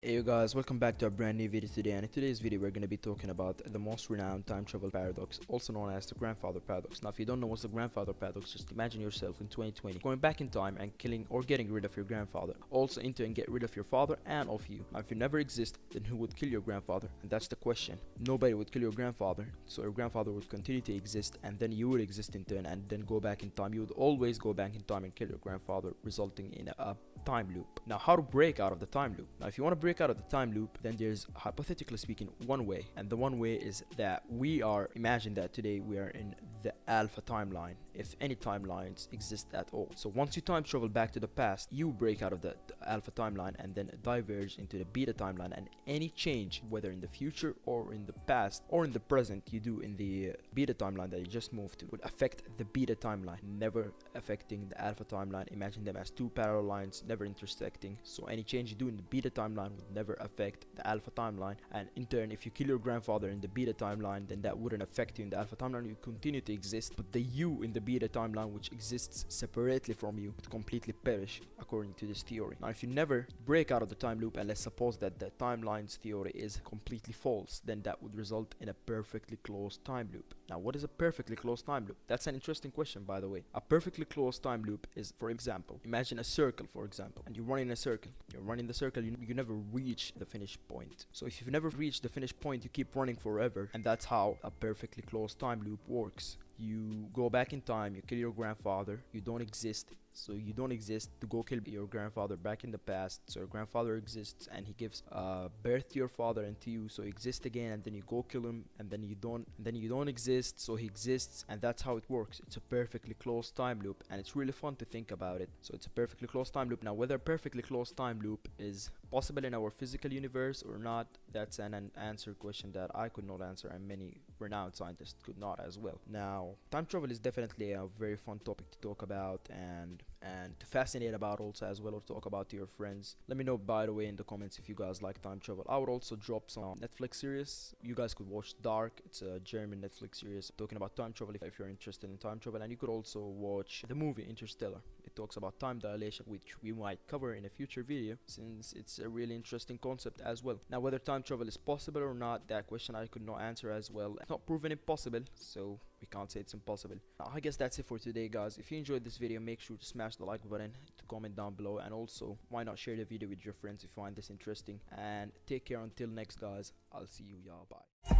Hey you guys, welcome back to a brand new video today, and in today's video we're going to be talking about the most renowned time travel paradox, also known as the grandfather paradox. Now if you don't know what's the grandfather paradox, just imagine yourself in 2020 going back in time and killing or getting rid of your grandfather, also into and get rid of your father and of you. Now if you never exist, then who would kill your grandfather? And that's the question. Nobody would kill your grandfather, so your grandfather would continue to exist, and then you would exist in turn and then go back in time. You would always go back in time and kill your grandfather, resulting in a time loop. Now how to break out of the time loop? Now if you want to break out of the time loop, then there's, hypothetically speaking, one way, and the one way is that imagine that today we are in the alpha timeline, if any timelines exist at all. So once you time travel back to the past, you break out of the alpha timeline and then diverge into the beta timeline, and any change, whether in the future or in the past or in the present, you do in the beta timeline that you just moved to, would affect the beta timeline, never affecting the alpha timeline. Imagine them as two parallel lines, never intersecting, so any change you do in the beta timeline would never affect the alpha timeline. And in turn, if you kill your grandfather in the beta timeline, then that wouldn't affect you in the alpha timeline. You continue to exist, but the you in the beta timeline, which exists separately from you, would completely perish according to this theory. Now if you never break out of the time loop, and let's suppose that the timelines theory is completely false, then that would result in a perfectly closed time loop. Now what is a perfectly closed time loop? That's an interesting question, by the way. A perfectly closed time loop is, for example, imagine a circle, for example, and you run in a circle. You're running the circle, you never reach the finish point. So if you've never reached the finish point, you keep running forever, and that's how a perfectly closed time loop works. You go back in time, you kill your grandfather, you don't exist, so you don't exist to go kill your grandfather back in the past. So your grandfather exists and he gives birth to your father and to you, so he exists again, and then you go kill him, and then you don't exist, so he exists, and that's how it works. It's a perfectly closed time loop, and it's really fun to think about it. So it's a perfectly closed time loop. Now whether a perfectly closed time loop is possible in our physical universe or not, that's an unanswered question that I could not answer, and many renowned scientists could not as well. Now time travel is definitely a very fun topic to talk about and to fascinate about also as well, or talk about to your friends. Let me know, by the way, in the comments if you guys like time travel. I would also drop some Netflix series. You guys could watch Dark. It's a German Netflix series talking about time travel if you're interested in time travel. And you could also watch the movie Interstellar. It talks about time dilation, which we might cover in a future video, since it's a really interesting concept as well. Now whether time travel is possible or not, that question I could not answer as well. It's not proven impossible, so we can't say it's impossible. I guess that's it for today, guys. If you enjoyed this video, make sure to smash the like button, to comment down below, and also why not share the video with your friends if you find this interesting. And take care until next, guys. I'll see you, y'all. Bye.